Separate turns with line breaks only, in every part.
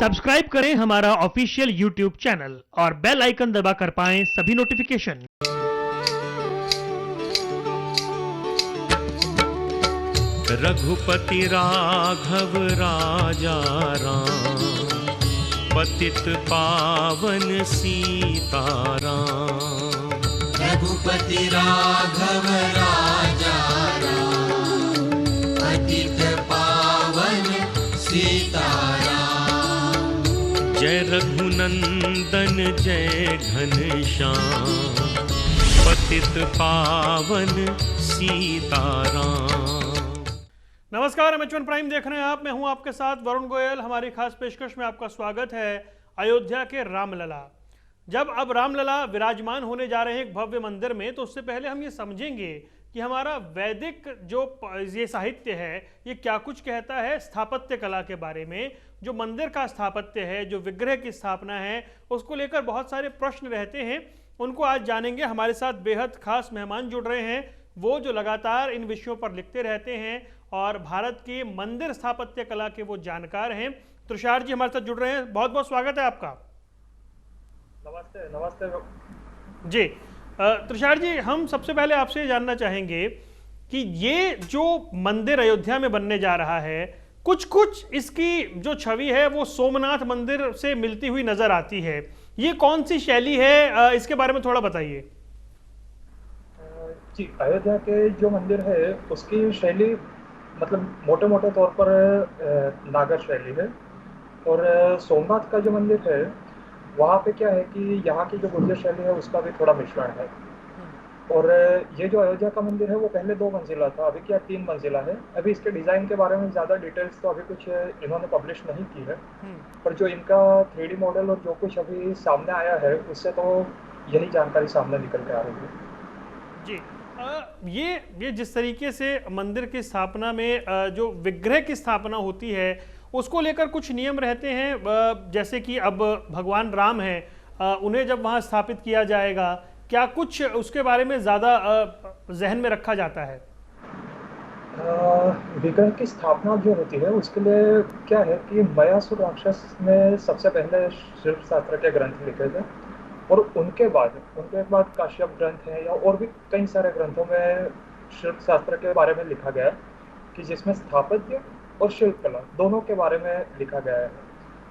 Subscribe करें हमारा official YouTube channel और बेल आइकन दबाकर पाएं सभी नोटिफिकेशन।
रघुपति राघव राजा राम, पतित पावन सीताराम।
रघुपति राघव राजा राम, पतित पावन सीताराम।
जय रघुनंदन जय घनश्याम, पतित पावन सीताराम।
नमस्कार, एम प्राइम देख रहे हैं आप। मैं हूं आपके साथ वरुण गोयल। हमारी खास पेशकश में आपका स्वागत है। अयोध्या के रामलला, जब अब रामलला विराजमान होने जा रहे हैं एक भव्य मंदिर में, तो उससे पहले हम ये समझेंगे कि हमारा वैदिक जो ये साहित्य है ये क्या कुछ कहता है स्थापत्य कला के बारे में। जो मंदिर का स्थापत्य है, जो विग्रह की स्थापना है, उसको लेकर बहुत सारे प्रश्न रहते हैं। उनको आज जानेंगे। हमारे साथ बेहद खास मेहमान जुड़ रहे हैं, वो जो लगातार इन विषयों पर लिखते रहते हैं और भारत की मंदिर स्थापत्य कला के वो जानकार हैं। तुषार जी हमारे साथ जुड़ रहे हैं। बहुत बहुत स्वागत है आपका।
नमस्ते। नमस्ते
जी। तुषार जी, हम सबसे पहले आपसे जानना चाहेंगे कि ये जो मंदिर अयोध्या में बनने जा रहा है, कुछ इसकी जो छवि है वो सोमनाथ मंदिर से मिलती हुई नजर आती है। ये कौन सी शैली है, इसके बारे में थोड़ा बताइए।
जी, अयोध्या के जो मंदिर है उसकी शैली मतलब मोटे मोटे तौर पर नागर शैली है। और सोमनाथ का जो मंदिर है वहाँ पे क्या है कि यहाँ की जो गुर्जर शैली है उसका भी थोड़ा मिश्रण है। और ये जो अयोध्या का मंदिर है वो पहले 2 मंजिला था, अभी क्या 3 मंजिला है। अभी इसके डिज़ाइन के बारे में ज़्यादा डिटेल्स तो अभी कुछ इन्होंने पब्लिश नहीं की है, पर जो इनका 3D मॉडल और जो कुछ अभी सामने आया है उससे तो यही जानकारी सामने निकल के आ रही है।
जी। ये जिस तरीके से मंदिर की स्थापना में जो विग्रह की स्थापना होती है उसको लेकर कुछ नियम रहते हैं, जैसे कि अब भगवान राम हैं, उन्हें जब वहाँ स्थापित किया जाएगा, क्या कुछ उसके बारे में ज़्यादा जहन में रखा जाता है?
विग्रह की स्थापना जो होती है उसके लिए क्या है कि मयासुर राक्षस ने सबसे पहले शिल्प शास्त्र के ग्रंथ लिखे थे, और उनके बाद काश्यप ग्रंथ हैं या और भी कई सारे ग्रंथों में शिल्प शास्त्र के बारे में लिखा गया है कि जिसमें स्थापत्य और शिल्प कला दोनों के बारे में लिखा गया है।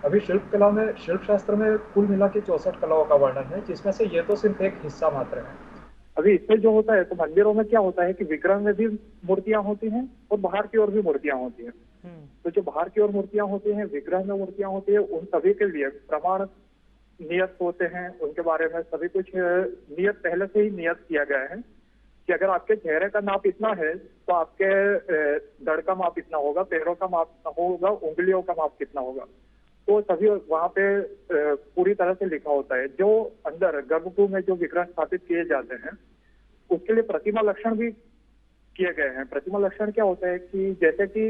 अभी शिल्प शास्त्र में कुल मिला के 64 कलाओं का वर्णन है, जिसमें से ये तो सिर्फ एक हिस्सा मात्र है।
अभी इसमें जो होता है तो मंदिरों में क्या होता है कि विग्रह में भी मूर्तियां होती हैं और बाहर की ओर भी मूर्तियां होती हैं। तो जो बाहर की ओर मूर्तियां होती हैं, विग्रह में मूर्तियां होती है, उन सभी के लिए प्रमाण नियत होते हैं। उनके बारे में सभी कुछ नियत पहले से ही नियत किया गया है कि अगर आपके चेहरे का माप इतना है तो आपके धड़ का माप इतना होगा, पैरों का माप इतना होगा, उंगलियों का माप कितना होगा। तो सभी वहाँ पे पूरी तरह से लिखा होता है। जो अंदर गर्भगृह में जो विग्रह स्थापित किए जाते हैं उसके लिए प्रतिमा लक्षण भी किए गए हैं। प्रतिमा लक्षण क्या होता है कि जैसे कि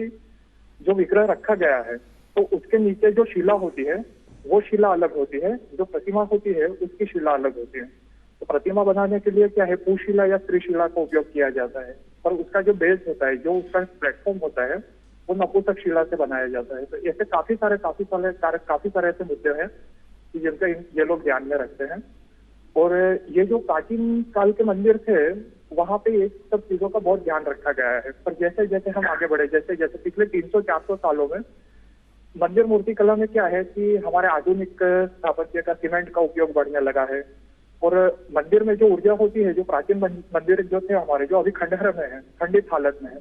जो विग्रह रखा गया है तो उसके नीचे जो शिला होती है वो शिला अलग होती है, जो प्रतिमा होती है उसकी शिला अलग होती है। तो प्रतिमा बनाने के लिए क्या है, पुशिला या त्रिशिला का उपयोग किया जाता है, पर उसका जो बेस होता है, जो उसका प्लेटफॉर्म होता है, वो नपुंसक शिला से बनाया जाता है। तो ऐसे काफी सारे ऐसे मुद्दे हैं कि जिनका ये लोग ध्यान में रखते हैं। और ये जो प्राचीन काल के मंदिर थे वहाँ पे ये सब चीजों का बहुत ध्यान रखा गया है। पर जैसे जैसे हम आगे बढ़े, जैसे जैसे पिछले 300-400 सालों में मंदिर मूर्ति कला में क्या है कि हमारे आधुनिक स्थापत्य का सीमेंट का उपयोग बढ़ने लगा है। और मंदिर में जो ऊर्जा होती है, जो प्राचीन मंदिर जो थे हमारे, जो अभी खंडहर में है, खंडित हालत में है,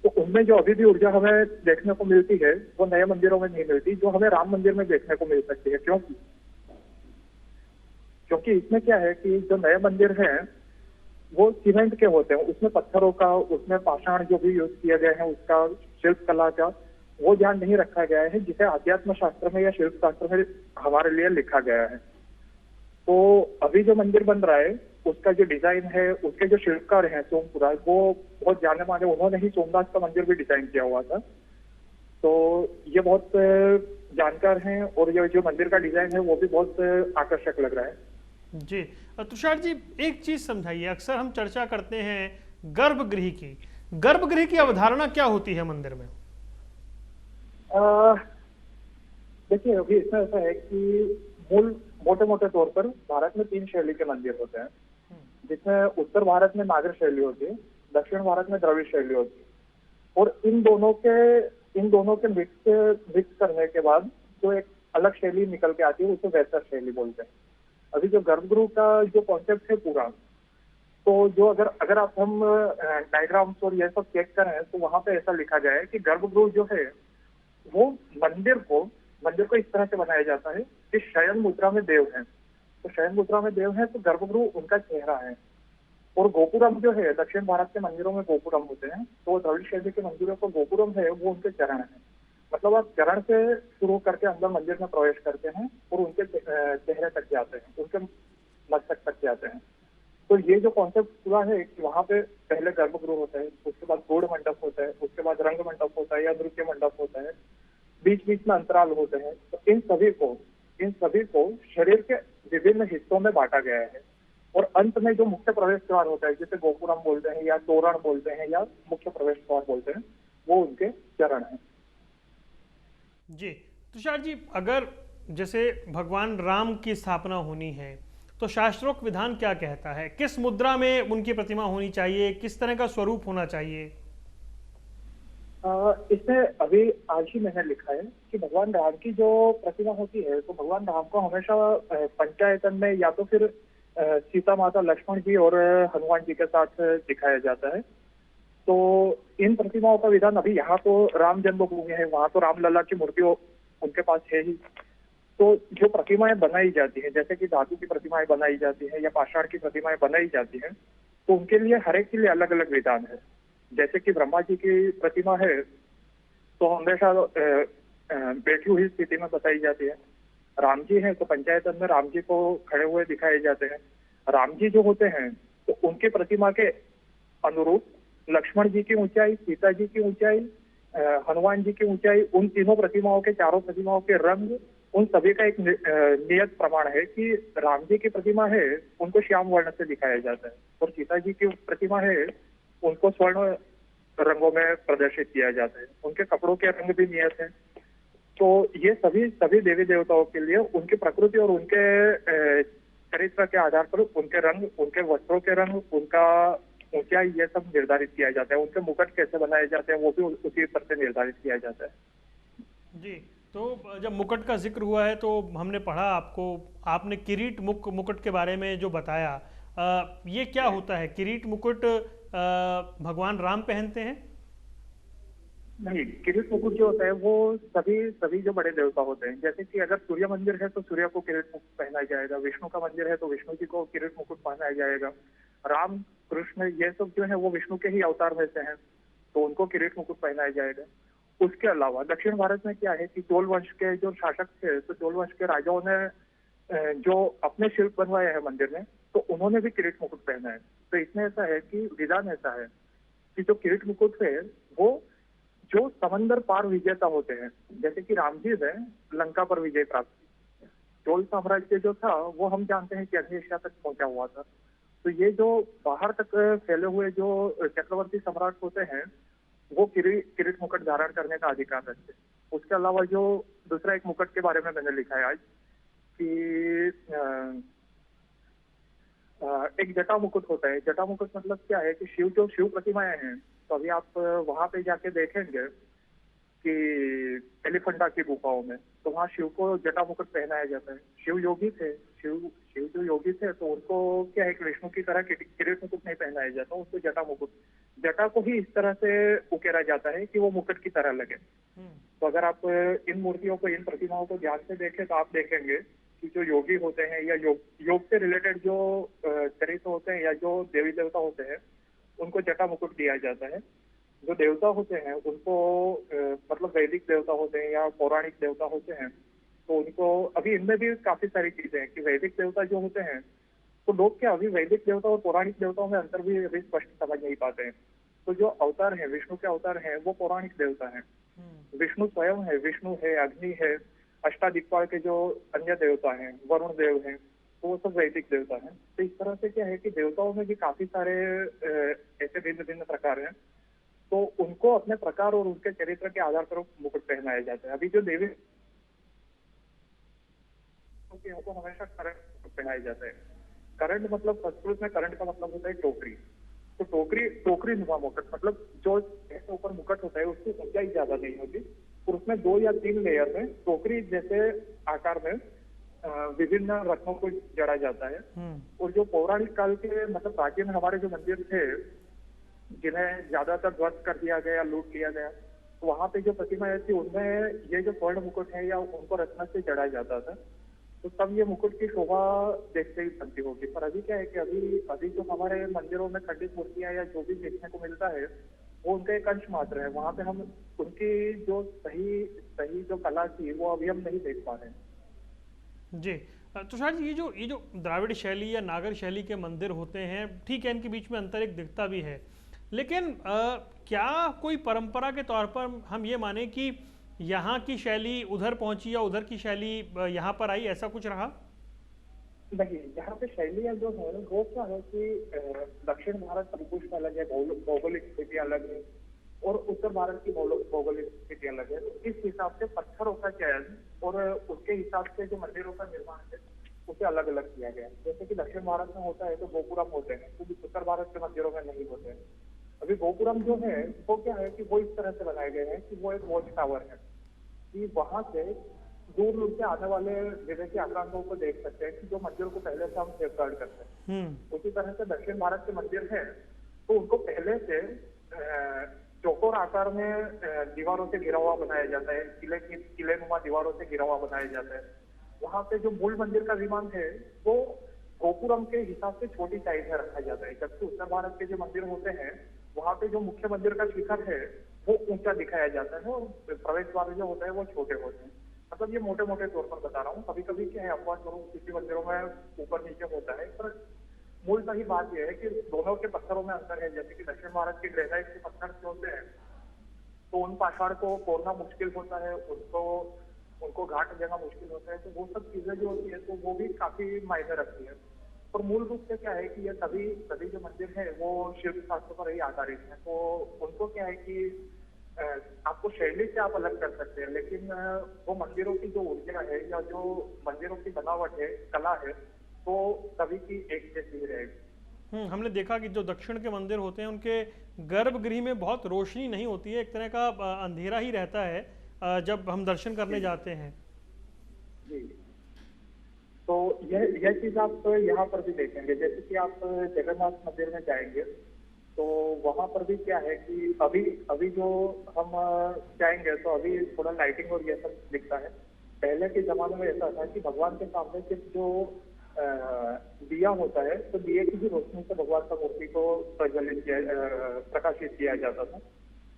तो उनमें जो अभी भी ऊर्जा हमें देखने को मिलती है वो नए मंदिरों में नहीं मिलती, जो हमें राम मंदिर में देखने को मिल सकती है। क्योंकि इसमें क्या है कि जो नए मंदिर हैं वो सीमेंट के होते हैं, उसमें पत्थरों का, उसमें पाषाण जो भी यूज किया गया है उसका, शिल्प कला का वो ध्यान नहीं रखा गया है, जिसे अध्यात्म शास्त्र में या शिल्प शास्त्र में हमारे लिए लिखा गया है। तो अभी जो मंदिर बन रहा है उसका जो डिजाइन है, उसके जो शिल्पकार हैं सोमपुरा, वो बहुत जाने माने, उन्होंने ही सोमनाथ का मंदिर भी डिजाइन किया हुआ था। तो ये बहुत जानकार हैं और ये जो मंदिर का डिजाइन है वो भी बहुत आकर्षक लग रहा है।
जी। तुषार जी, एक चीज समझाइए। अक्सर हम चर्चा करते हैं गर्भगृह की अवधारणा क्या होती है मंदिर में?
देखिए अभी इसमें ऐसा है कि मूल मोटे मोटे तौर पर भारत में 3 शैली के मंदिर होते हैं, जिसमें उत्तर भारत में नागर शैली होती है, दक्षिण भारत में द्रविड़ शैली होती है, और इन दोनों के मिक्स करने के बाद जो एक अलग शैली निकल के आती है उसे वैतर शैली बोलते हैं। अभी जो गर्भगृह का जो कॉन्सेप्ट है पूरा, तो जो अगर आप हम डायग्राम्स और ये सब चेक करें तो वहां पे ऐसा लिखा गया है कि गर्भगृह जो है वो मंदिर को इस तरह से बनाया जाता है कि शयन मुद्रा में देव है, तो शयन मुद्रा में देव है तो गर्भगृह उनका चेहरा है, और गोपुरम जो है दक्षिण भारत के मंदिरों में गोपुरम होते हैं, तो द्रविड़ शैली के मंदिरों को गोपुरम है वो उनके चरण है। मतलब आप चरण से शुरू करके अंदर मंदिर में प्रवेश करते हैं और उनके चेहरे तक जाते हैं, उनके मस्तक तक जाते हैं। तो ये जो कॉन्सेप्ट पूरा है कि वहाँ पे पहले गर्भगृह होता है, उसके बाद गौड़ मंडप होता है, उसके बाद रंग मंडप होता है या नृत्य मंडप होता है, बीच बीच में अंतराल होते हैं। तो इन सभी को शरीर के विभिन्न हिस्सों में बांटा गया है, और अंत में जो मुख्य प्रवेश द्वार होता है जिसे गोपुरम बोलते हैं या तोरण बोलते हैं या मुख्य प्रवेश द्वार बोलते हैं, वो उनके चरण है।
जी तुषार जी, अगर जैसे भगवान राम की स्थापना होनी है तो शास्त्रोक्त विधान क्या कहता है? किस मुद्रा में उनकी प्रतिमा होनी चाहिए, किस तरह का स्वरूप होना चाहिए?
इसमें अभी आज ही मैंने लिखा है कि भगवान राम की जो प्रतिमा होती है तो भगवान राम को हमेशा पंचायतन में या तो फिर सीता माता, लक्ष्मण जी और हनुमान जी के साथ दिखाया जाता है। तो इन प्रतिमाओं का विधान अभी यहाँ तो राम जन्मभूमि है, वहां तो रामलला की मूर्ति उनके पास है ही। तो जो प्रतिमाएं बनाई जाती हैं, जैसे कि धातु की प्रतिमाएं बनाई जाती हैं या पाषाण की प्रतिमाएं बनाई जाती हैं, तो उनके लिए हर एक के लिए अलग अलग विधान है। जैसे कि ब्रह्मा जी की प्रतिमा है तो हमेशा बैठी हुई स्थिति में बताई जाती है। राम जी है तो पंचायतन में राम जी को खड़े हुए दिखाए जाते हैं। राम जी जो होते हैं तो उनकी प्रतिमा के अनुरूप लक्ष्मण जी की ऊंचाई, सीता जी की ऊंचाई, हनुमान जी की ऊंचाई, उन तीनों प्रतिमाओं के, चारों प्रतिमाओं के रंग, उन सभी का एक नियत प्रमाण है कि राम जी की प्रतिमा है उनको श्याम वर्ण से दिखाया जाता है, और सीता जी की प्रतिमा है उनको स्वर्ण रंगों में प्रदर्शित किया जाता है। उनके कपड़ों के रंग भी नियत है। तो ये सभी देवी देवताओं के लिए उनकी प्रकृति और उनके चरित्र के आधार पर उनके रंग, उनके वस्त्रों के रंग, उनका ऊंचाई, ये सब निर्धारित किया जाता है। उनके मुकुट कैसे बनाए जाते हैं वो भी उसी पर से निर्धारित किया जाता है।
जी, तो जब मुकुट का जिक्र हुआ है तो हमने पढ़ा आपने किरीट मुकुट के बारे में जो बताया, ये क्या होता है? किरीट मुकुट भगवान राम पहनते हैं?
नहीं, किरीट मुकुट जो होता है वो सभी जो बड़े देवता होते हैं, जैसे कि अगर सूर्य मंदिर है तो सूर्य को किरीट मुकुट पहनाया जाएगा, विष्णु का मंदिर है तो विष्णु जी को किरीट मुकुट पहनाया जाएगा, राम कृष्ण ये सब जो है वो विष्णु के ही अवतार में से हैं तो उनको किरीट मुकुट पहनाया जाएगा। उसके अलावा दक्षिण भारत में क्या है कि चोल वंश के जो शासक थे, तो चोल वंश के राजाओं ने जो अपने शिल्प बनवाए हैं मंदिर में, तो उन्होंने भी किरीट मुकुट पहना है। तो इसमें ऐसा है कि विधान ऐसा है कि जो किरीट मुकुट है वो जो समंदर पार विजेता होते हैं, जैसे कि राम जी ने लंका पर विजय प्राप्त की, चोल साम्राज्य जो था वो हम जानते हैं कि अन्य एशिया तक पहुंचा हुआ था। तो ये जो बाहर तक फैले हुए जो चक्रवर्ती सम्राट होते हैं वो किरीट मुकुट धारण करने का अधिकार रखते हैं। उसके अलावा जो दूसरा एक मुकुट के बारे में मैंने लिखा है आज कि एक जटा मुकुट होता है। जटा मुकुट मतलब क्या है कि शिव प्रतिमाएं हैं, तो अभी आप वहां पे जाके देखेंगे कि एलिफेंटा की गुफाओं में, तो वहाँ शिव को जटा मुकुट पहनाया जाता है। शिव योगी थे, शिव जो योगी थे तो उनको क्या है कि विष्णु की तरह किरीट मुकुट नहीं पहनाया जाता, उसको जटा मुकुट, जटा को ही इस तरह से उकेरा जाता है कि वो मुकुट की तरह लगे। तो अगर आप इन मूर्तियों को, इन प्रतिमाओं को ध्यान से देखें तो आप देखेंगे कि जो योगी होते हैं या योग से रिलेटेड जो चरित्र होते हैं या जो देवी देवता होते हैं उनको जटा मुकुट दिया जाता है। जो देवता होते हैं उनको मतलब वैदिक देवता होते हैं या पौराणिक देवता होते हैं तो उनको, अभी इनमें भी काफी सारी चीजें हैं कि वैदिक देवता जो होते हैं तो लोग क्या अभी वैदिक देवता और पौराणिक देवताओं में अंतर भी अभी स्पष्ट समझ नहीं पाते हैं। तो जो अवतार है, विष्णु के अवतार हैं, वो पौराणिक देवता हैं। विष्णु स्वयं है, विष्णु है, अग्नि है, अष्टादिक्पाल के जो अन्य देवता हैं, वरुण देव हैं, तो वो सब वैदिक देवता हैं। तो इस तरह से क्या है कि देवताओं में भी काफी सारे ऐसे भिन्न भिन्न प्रकार हैं, तो उनको अपने प्रकार और उनके चरित्र के आधार पर मुकुट पहनाया जाता है। अभी जो देवी के यहाँ को हमेशा करंट पहनाया जाता है। करंट मतलब संस्कृत में करंट का मतलब होता है टोकरी। तो टोकरी नुमा मुकुट, मतलब जो ऐसे ऊपर मुकुट होता है उसकी ऊंचाई ज्यादा नहीं होती और उसमें 2 या 3 लेयर में टोकरी जैसे आकार में विभिन्न रत्नों को जड़ा जाता है। और जो पौराणिक काल के मतलब प्राचीन हमारे जो मंदिर थे जिन्हें ज्यादातर ध्वस्त कर दिया गया, लूट लिया गया, तो वहां पे जो प्रतिमाएं थी उनमें ये जो स्वर्ण मुकुट है या उनको रत्न से जड़ा जाता था। तो तब ये मुकुट की शोभा देखते ही बनती होगी। पर अभी क्या है कि अभी जो हमारे मंदिरों में खंडित मूर्तियां या जो भी देखने को मिलता है वो उनका एक अंश मात्र है। वहां पे हम उनकी जो सही जो कला थी वो अभी हम नहीं देख पा रहे हैं।
जी तुषार जी, ये जो द्राविड़ शैली या नागर शैली के मंदिर होते हैं, ठीक है, इनके बीच में अंतर एक दिखता भी है, लेकिन क्या कोई परंपरा के तौर पर हम ये माने कि यहाँ की शैली उधर पहुंची या उधर की शैली यहाँ पर आई, ऐसा कुछ रहा?
नहीं, यहाँ पे शैलियाँ जो है वो क्या है कि दक्षिण भारत परिपुष्ट अलग है, भौगोलिक स्थिति अलग है, और उत्तर भारत की भौगोलिक स्थिति अलग है। तो इस हिसाब से पत्थरों का चयन और उसके हिसाब से जो मंदिरों का निर्माण है उसे अलग अलग किया गया। जैसे कि दक्षिण भारत में होता है तो गोपुरम होते हैं, तो उत्तर भारत के मंदिरों में नहीं होते हैं। अभी गोपुरम जो है वो क्या है कि वो इस तरह से बनाए गए हैं कि वो एक वॉच टावर है कि वहां से दूर दूर से आने वाले विदेशी आक्रांतों को देख सकते हैं कि जो मंदिर को पहले से हम सेफ गार्ड करते हैं। उसी तरह से दक्षिण भारत के मंदिर हैं तो उनको पहले से चौकोर आकार में दीवारों से घिरा हुआ बनाया जाता है, किले नुमा दीवारों से घिरा हुआ बनाया जाता है। वहां पे जो मूल मंदिर का विमान है वो गोपुरम के हिसाब से छोटी साइज में रखा जाता है, जबकि उत्तर भारत के जो मंदिर होते हैं वहां पे जो मुख्य मंदिर का शिखर है वो ऊंचा दिखाया जाता है और प्रवेश द्वार जो होता है वो छोटे होते हैं। मतलब ये मोटे मोटे तौर पर बता रहा हूँ। कभी कभी क्या है अपवाद स्वरूप किसी मंदिरों में ऊपर नीचे होता है, पर मूल सही बात यह है कि दोनों के पत्थरों में अंतर है। जैसे कि दक्षिण भारत के ग्रेनाइट के पत्थर जो होते हैं तो उन पाषाण को तोड़ना मुश्किल होता है, उनको घाट देना मुश्किल होता है। तो वो सब चीजें जो होती है तो वो भी काफी मायने रखती है। और मूल रूप से क्या है कि ये सभी जो मंदिर है वो शिल्प शास्त्र पर ही आधारित है। तो उनको क्या है कि आपको शैली से आप अलग कर सकते हैं, लेकिन वो मंदिरों की जो ऊर्जा है या जो मंदिरों की बनावट है, कला है, तो सभी की एक जैसी ही रहेगी।
हमने देखा कि जो दक्षिण के मंदिर होते हैं उनके गर्भगृह में बहुत रोशनी नहीं होती है, एक तरह का अंधेरा ही रहता है जब हम दर्शन करने जाते हैं।
जी, तो यह चीज आप यहाँ पर भी देखेंगे। जैसे कि आप जगन्नाथ मंदिर में जाएंगे तो वहां पर भी क्या है कि अभी जो हम जाएंगे तो अभी थोड़ा लाइटिंग और ये सब दिखता है। पहले के जमाने में ऐसा था कि भगवान के सामने सिर्फ जो दिया होता है तो दिए की भी रोशनी से भगवान का मूर्ति को प्रकाशित किया जाता था।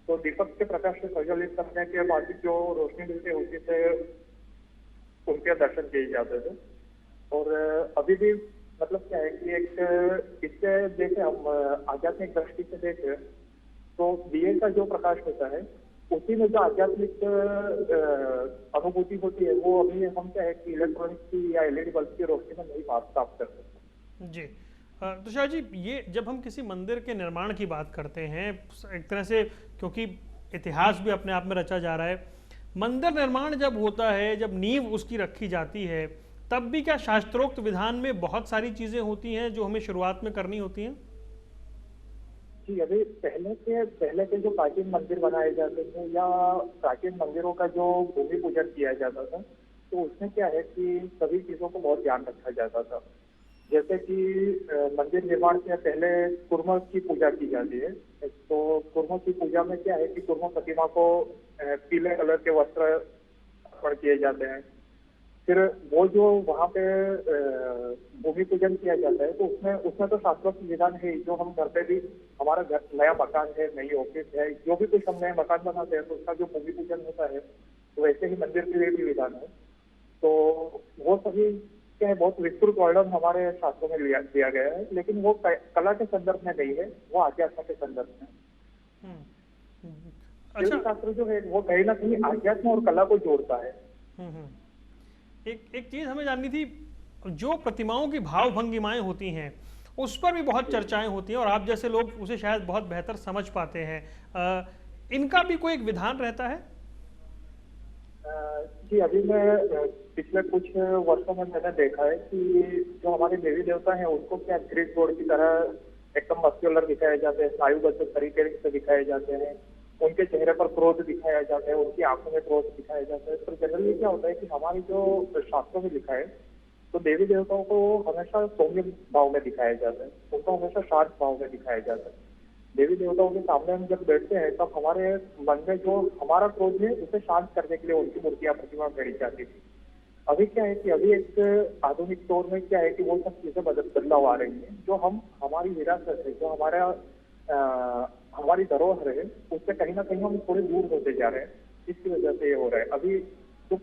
तो दीपक के प्रकाश से प्रज्वलित करने के बाद जो रोशनी मिलती है उसी से उनके दर्शन किए जाते थे। और अभी भी मतलब क्या है कि एक इससे जैसे हम आध्यात्मिक दृष्टि से देखें तो दिए का जो प्रकाश होता है उसी में जो आध्यात्मिक अनुभूति होती है वो अभी हम क्या है कि इलेक्ट्रॉनिक की या एलईडी बल्ब की रोशनी में नहीं प्राप्त कर सकते।
जी तुषार जी, ये जब हम किसी मंदिर के निर्माण की बात करते हैं एक तरह से, क्योंकि इतिहास भी अपने आप में रचा जा रहा है, मंदिर निर्माण जब होता है, जब नींव उसकी रखी जाती है, तब भी क्या शास्त्रोक्त विधान में बहुत सारी चीजें होती हैं जो हमें शुरुआत में करनी होती हैं?
जी, अभी पहले के जो प्राचीन मंदिर बनाए जाते थे या प्राचीन मंदिरों का जो भूमि पूजन किया जाता था तो उसमें क्या है कि सभी चीजों को बहुत ध्यान रखा जाता था। जैसे कि मंदिर निर्माण से पहले कुर्म की पूजा की जाती है। तो कुर्म की पूजा में क्या है कि कुर्म प्रतिमा को पीले कलर के वस्त्र अर्पण किए जाते हैं। फिर वो जो वहाँ पे भूमि पूजन किया जाता है तो उसमें तो शास्त्रोक्त विधान है जो हम घर पे भी, हमारा घर नया मकान है, नई ऑफिस है, जो भी कुछ हम नया मकान बनाते हैं तो उसका जो भूमि पूजन होता है तो वैसे ही मंदिर के लिए भी विधान है। तो वो सभी क्या है बहुत विस्तृत वर्णन हमारे शास्त्रों में दिया गया है, लेकिन वो कला के संदर्भ में नहीं है, वो अध्यात्म के संदर्भ में।
अच्छा,
शास्त्र जो है वो कहीं ना कहीं अध्यात्म और कला को जोड़ता है।
एक चीज हमें जाननी थी, जो प्रतिमाओं की भाव भंगिमाएं होती हैं उस पर भी बहुत चर्चाएं होती हैं और आप जैसे लोग उसे शायद बहुत बेहतर समझ पाते हैं, इनका भी कोई एक विधान रहता है?
जी, अभी मैं पिछले कुछ वर्षों में मैंने देखा है कि जो हमारे देवी देवता हैं उनको क्या ग्रीक गॉड की तरह एकदम मस्क्यूलर दिखाए जाते हैं, स्नायुबद्ध तरीके से दिखाए जाते हैं, उनके चेहरे पर क्रोध दिखाया जाता है, उनकी आंखों में क्रोध दिखाया जाता है। तो जनरली क्या होता है कि हमारी जो शास्त्रों में लिखा है तो देवी देवताओं को हमेशा सौम्य भाव में दिखाया जाता है, उनको हमेशा शांत भाव में दिखाया जाता है। देवी देवताओं के सामने हम जब बैठते हैं तब हमारे मन में जो हमारा क्रोध है उसे शांत करने के लिए उनकी मूर्तियां प्रतिमा गढ़ी जाती थी। अभी क्या है कि अभी एक आधुनिक दौर में क्या है कि वो सब चीजें बदलाव आ रही हैं, जो हम हमारी विरासत है, जो हमारी धरोहर है, उससे कहीं ना कहीं हम थोड़े दूर होते जा रहे हैं। इसकी वजह से ये हो रहा है। अभी जो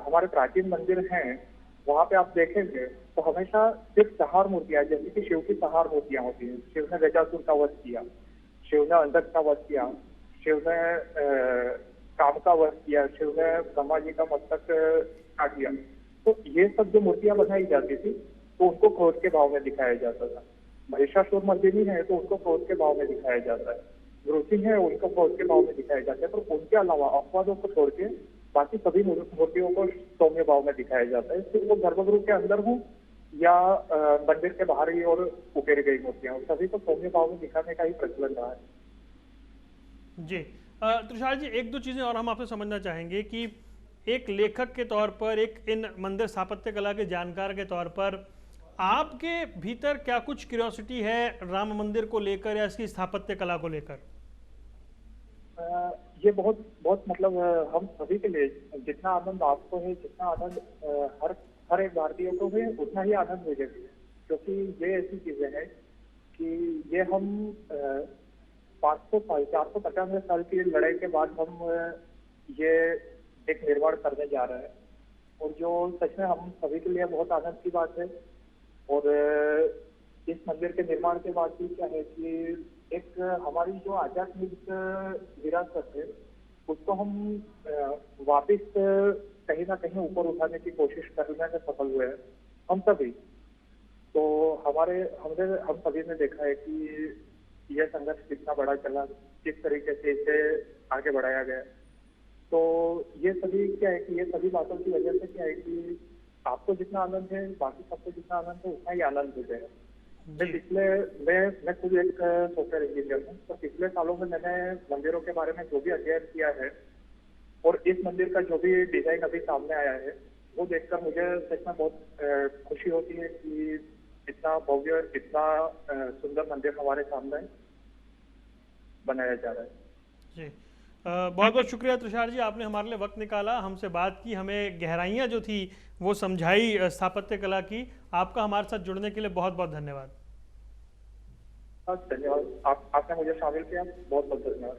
हमारे प्राचीन मंदिर हैं वहां पे आप देखेंगे तो हमेशा सिर्फ सहार मूर्तियां, जैसे कि शिव की सहार मूर्तियां होती हैं। शिव ने गजासुर का वध किया, शिव ने अंधक का वध किया, शिव ने काम का वध किया, शिव ने ब्रह्मा जी का मस्तक काट दिया। तो ये सब जो मूर्तियां बनाई जाती थी तो उनको क्रोध के भाव में दिखाया जाता था। महिषासुर मर्दिनी है तो उनको क्रोध के भाव में दिखाया जाता है, नृसिंह है उनको क्रोध के भाव में दिखाया जाता है। पर उनके अलावा अपवादों को छोड़ के बाकी सभी मूर्तियों को सौम्य भाव में दिखाया जाता है, फिर वो गर्भगृह के अंदर हो या मंदिर के बाहर ही और उकेरी गई मूर्तियां, सभी को सौम्य भाव में दिखाने का ही प्रचलन रहा है।
जी तुषार जी, एक दो चीज़ें और हम आपसे समझना चाहेंगे कि एक लेखक के तौर पर, एक इन मंदिर स्थापत्य कला के जानकार के तौर पर आपके भीतर क्या कुछ क्यूरियोसिटी है राम मंदिर को लेकर या इसकी स्थापत्य कला को लेकर?
ये बहुत मतलब हम सभी के लिए जितना आनंद आपको है, जितना आनंद हर एक भारतीय को है, उतना ही आनंद मुझे भी है। क्योंकि ये ऐसी चीजें हैं कि ये हम 450 साल की लड़ाई के बाद हम ये एक निर्माण करने जा रहे हैं, और जो सच में हम सभी के लिए बहुत आनंद की बात है। और इस मंदिर के निर्माण के बाद भी क्या है कि एक हमारी जो आध्यात्मिक विरासत है उसको हम वापस कहीं ना कहीं ऊपर उठाने की कोशिश करने में सफल हुए हैं हम सभी। तो हम सभी ने देखा है कि यह संघर्ष कितना बड़ा चला, किस तरीके से इसे आगे बढ़ाया गया। तो ये सभी क्या है कि ये सभी बातों की वजह से क्या है कि आपको जितना आनंद है, बाकी सबको जितना आनंद है उतना ही आनंद मुझे है। मैं खुद एक सॉफ्टवेयर इंजीनियर हूँ, तो पिछले सालों में मैंने मंदिरों के बारे में जो भी अध्ययन किया है और इस मंदिर का जो भी डिजाइन अभी सामने आया है वो देखकर मुझे सच में बहुत खुशी होती है कि इतना भव्य, इतना सुंदर मंदिर हमारे सामने बनाया जा रहा है।
जी बहुत बहुत शुक्रिया तुषार जी, आपने हमारे लिए वक्त निकाला, हमसे बात की, हमें गहराइयाँ जो थी वो समझाई स्थापत्य कला की। आपका हमारे साथ जुड़ने के लिए बहुत बहुत धन्यवाद।
धन्यवाद, आपने मुझे शामिल किया, बहुत बहुत धन्यवाद।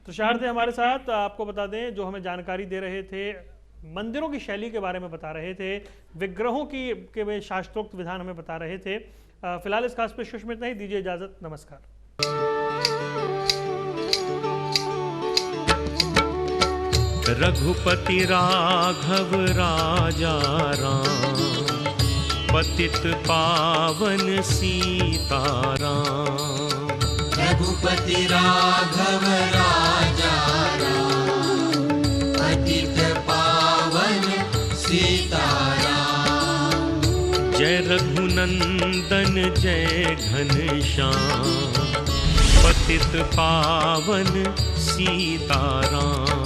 तुषार थे हमारे साथ। आपको बता दें जो हमें जानकारी दे रहे थे, मंदिरों की शैली के बारे में बता रहे थे, विग्रहों की के वे शास्त्रोक्त विधान हमें बता रहे थे। फिलहाल इस खास पेशकश में इतना ही, दीजिए इजाजत, नमस्कार।
रघुपति राघव राजा राम, पतित पावन सीताराम।
रघुपति राघव राजा राम, पतित पावन सीताराम।
जय रघुनंदन जय घनश्याम, पतित पावन सीताराम।